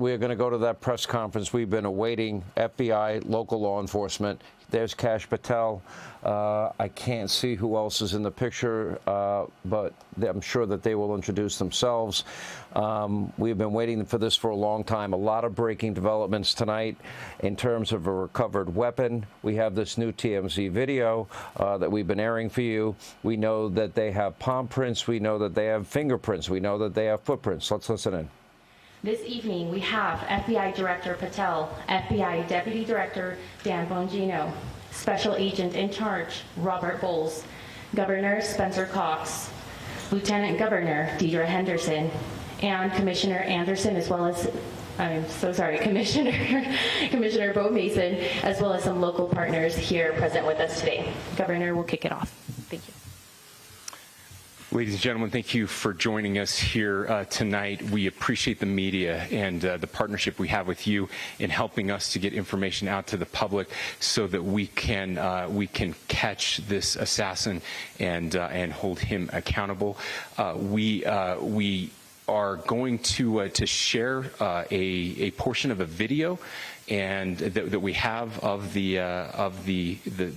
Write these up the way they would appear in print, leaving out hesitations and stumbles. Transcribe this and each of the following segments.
we're going to go to that press conference. We've been awaiting FBI, local law enforcement. There's Kash Patel. I can't see who else is in the picture, but I'm sure that they will introduce themselves. We've been waiting for this for a long time. A lot of breaking developments tonight in terms of a recovered weapon. We have this new TMZ video that we've been airing for you. We know that they have palm prints. We know that they have fingerprints. We know that they have footprints. Let's listen in. This evening, we have FBI Director Patel, FBI Deputy Director Dan Bongino, Special Agent in Charge Robert Bowles, Governor Spencer Cox, Lieutenant Governor Deidre Henderson, and Commissioner Anderson, as well as, I'm so sorry, Commissioner Bo Mason, as well as some local partners here present with us today. Governor, we'll kick it off. Thank you. Ladies and gentlemen, thank you for joining us here tonight. We appreciate the media and the partnership we have with you in helping us to get information out to the public so that we can catch this assassin and hold him accountable. We are going to share a portion of a video and that we have of the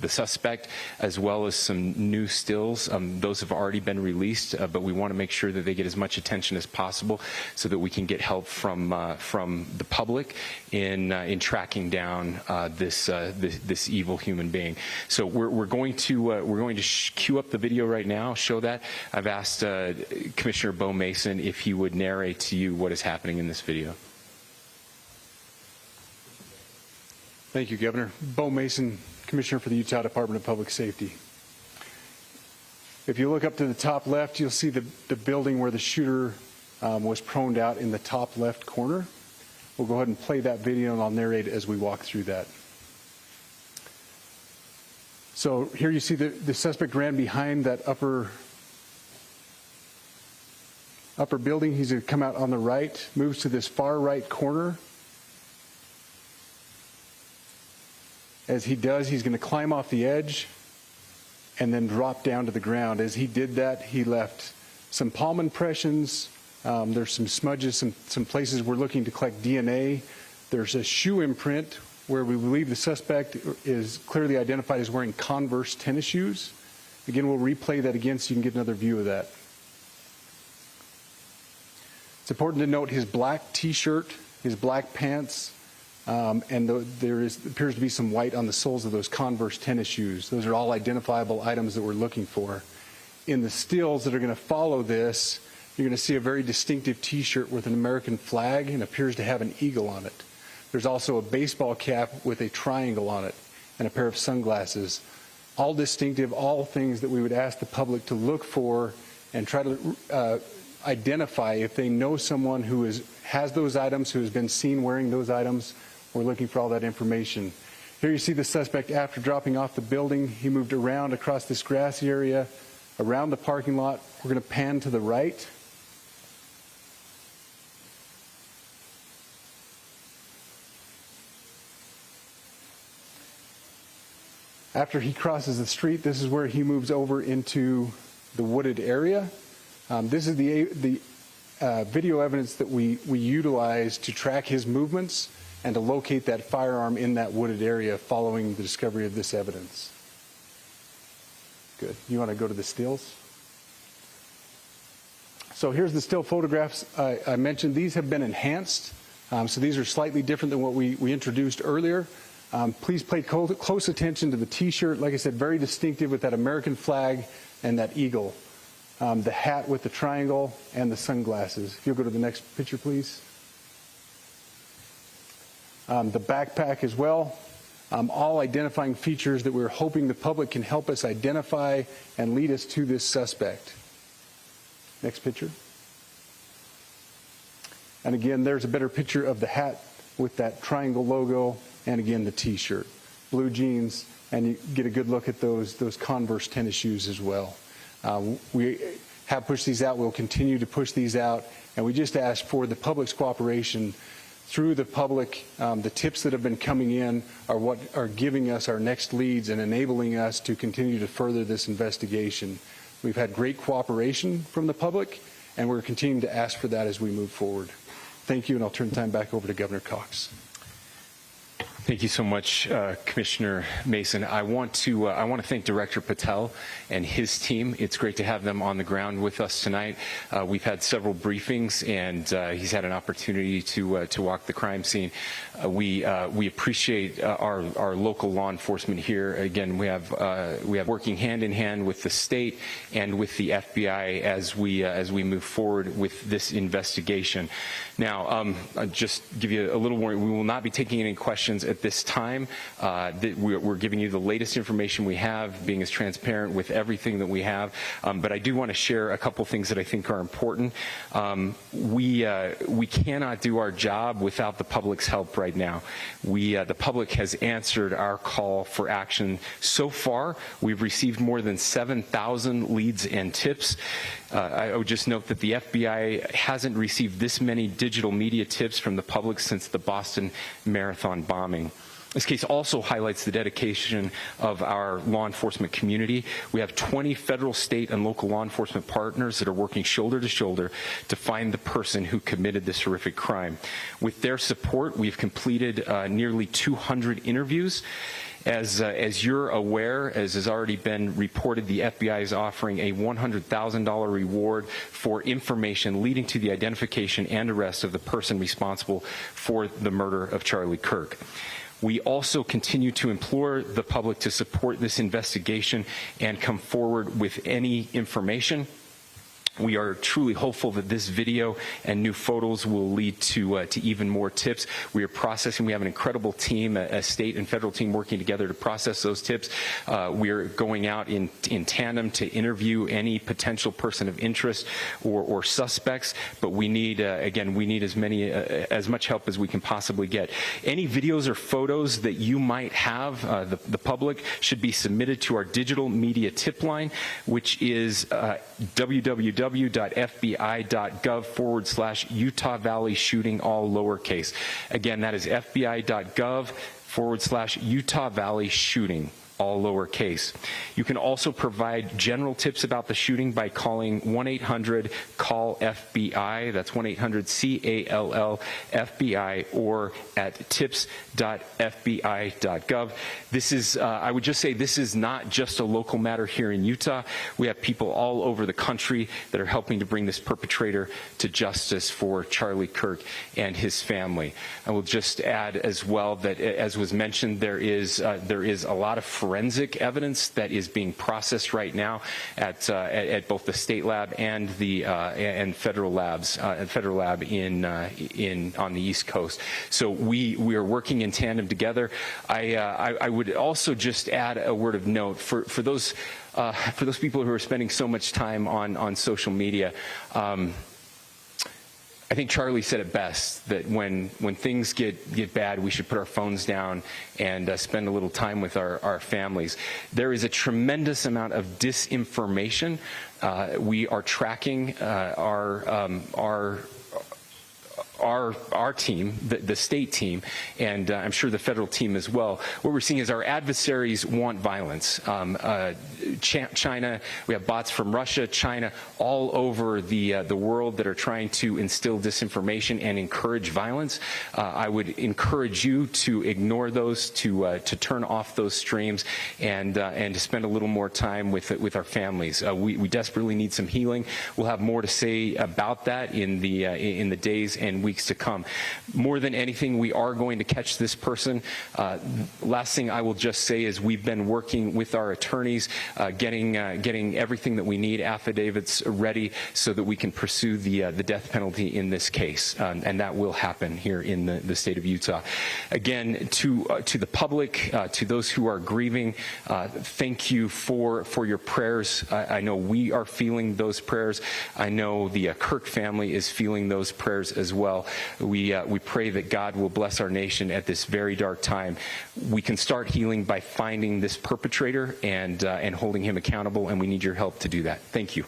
suspect, as well as some new stills. Those have already been released, but we want to make sure that they get as much attention as possible, so that we can get help from the public in tracking down this evil human being. So we're going to cue up the video right now. Show that. I've asked Commissioner Bo Mason if he would narrate to you what is happening in this video. Thank you, Governor. Bo Mason, Commissioner for the Utah Department of Public Safety. If you look up to the top left, you'll see the building where the shooter was proned out in the top left corner. We'll go ahead and play that video, and I'll narrate as we walk through that. So here you see the suspect ran behind that upper building. He's going to come out on the right, moves to this far right corner. As he does, he's going to climb off the edge and then drop down to the ground. As he did that, he left some palm impressions. There's some smudges, some places we're looking to collect DNA. There's a shoe imprint where we believe the suspect is clearly identified as wearing Converse tennis shoes. Again, we'll replay that again so you can get another view of that. It's important to note his black T-shirt, his black pants, and there appears to be some white on the soles of those Converse tennis shoes. Those are all identifiable items that we're looking for. In the stills that are going to follow this, you're going to see a very distinctive T-shirt with an American flag and appears to have an eagle on it. There's also a baseball cap with a triangle on it and a pair of sunglasses. All distinctive, all things that we would ask the public to look for and try to identify if they know someone who has those items, who has been seen wearing those items. We're looking for all that information. Here you see the suspect after dropping off the building. He moved around across this grassy area, around the parking lot. We're going to pan to the right. After he crosses the street, this is where he moves over into the wooded area. This is the video evidence that we utilize to track his movements and to locate that firearm in that wooded area following the discovery of this evidence. Good. You want to go to the stills? So here's the still photographs I mentioned. These have been enhanced. So these are slightly different than what we introduced earlier. Please pay close attention to the T-shirt. Like I said, very distinctive with that American flag and that eagle. The hat with the triangle and the sunglasses. If you'll go to the next picture, please. The backpack as well. All identifying features that we're hoping the public can help us identify and lead us to this suspect. Next picture. And again, there's a better picture of the hat with that triangle logo, and again, the T-shirt. Blue jeans, and you get a good look at those Converse tennis shoes as well. We have pushed these out. We'll continue to push these out, and we just ask for the public's cooperation through the public. The tips that have been coming in are what are giving us our next leads and enabling us to continue to further this investigation. We've had great cooperation from the public, and we're continuing to ask for that as we move forward. Thank you, and I'll turn the time back over to Governor Cox. Thank you so much, Commissioner Mason. I want to thank Director Patel and his team. It's great to have them on the ground with us tonight. We've had several briefings, and he's had an opportunity to walk the crime scene. We appreciate our local law enforcement here. Again, we have working hand in hand with the state and with the FBI as we move forward with this investigation. Now, I'll just give you a little warning. We will not be taking any questions at this time. We're giving you the latest information we have, being as transparent with everything that we have. But I do want to share a couple things that I think are important. We cannot do our job without the public's help right now. The public has answered our call for action. So far, we've received more than 7,000 leads and tips. I would just note that the FBI hasn't received this many digital media tips from the public since the Boston Marathon bombing. This case also highlights the dedication of our law enforcement community. We have 20 federal, state, and local law enforcement partners that are working shoulder to shoulder to find the person who committed this horrific crime. With their support, we've completed nearly 200 interviews. As you're aware, as has already been reported, the FBI is offering a $100,000 reward for information leading to the identification and arrest of the person responsible for the murder of Charlie Kirk. We also continue to implore the public to support this investigation and come forward with any information. We are truly hopeful that this video and new photos will lead to even more tips. We are processing. We have an incredible team, a state and federal team working together to process those tips. We are going out in tandem to interview any potential person of interest or suspects. But we need, again, we need as much help as we can possibly get. Any videos or photos that you might have, the public, should be submitted to our digital media tip line, which is www.fbi.gov/Utah Valley shooting, all lowercase. Again, that is fbi.gov/Utah Valley shooting, all lowercase. You can also provide general tips about the shooting by calling 1-800-CALL-FBI. That's 1-800-CALL-FBI, or at tips.fbi.gov. This is, I would just say, this is not just a local matter here in Utah. We have people all over the country that are helping to bring this perpetrator to justice for Charlie Kirk and his family. I will just add as well that, as was mentioned, there is a lot of forensic evidence that is being processed right now at both the state lab and the and federal labs, federal lab on the East Coast. So we are working in tandem together. I would also just add a word of note for those people who are spending so much time on social media. I think Charlie said it best, that when things get bad, we should put our phones down and spend a little time with our families. There is a tremendous amount of disinformation. We are tracking our team, the state team, and I'm sure the federal team as well. What we're seeing is our adversaries want violence. China, we have bots from Russia, China, all over the world that are trying to instill disinformation and encourage violence. I would encourage you to ignore those, to turn off those streams, and to spend a little more time with our families. We desperately need some healing. We'll have more to say about that in the days and weeks to come. More than anything, we are going to catch this person. Last thing I will just say is we've been working with our attorneys, getting everything that we need, affidavits ready, so that we can pursue the death penalty in this case, and that will happen here in the state of Utah. Again, to the public, to those who are grieving, thank you for your prayers. I know we are feeling those prayers. I know the Kirk family is feeling those prayers as well. We pray that God will bless our nation at this very dark time. We can start healing by finding this perpetrator and holding him accountable, and we need your help to do that. Thank you.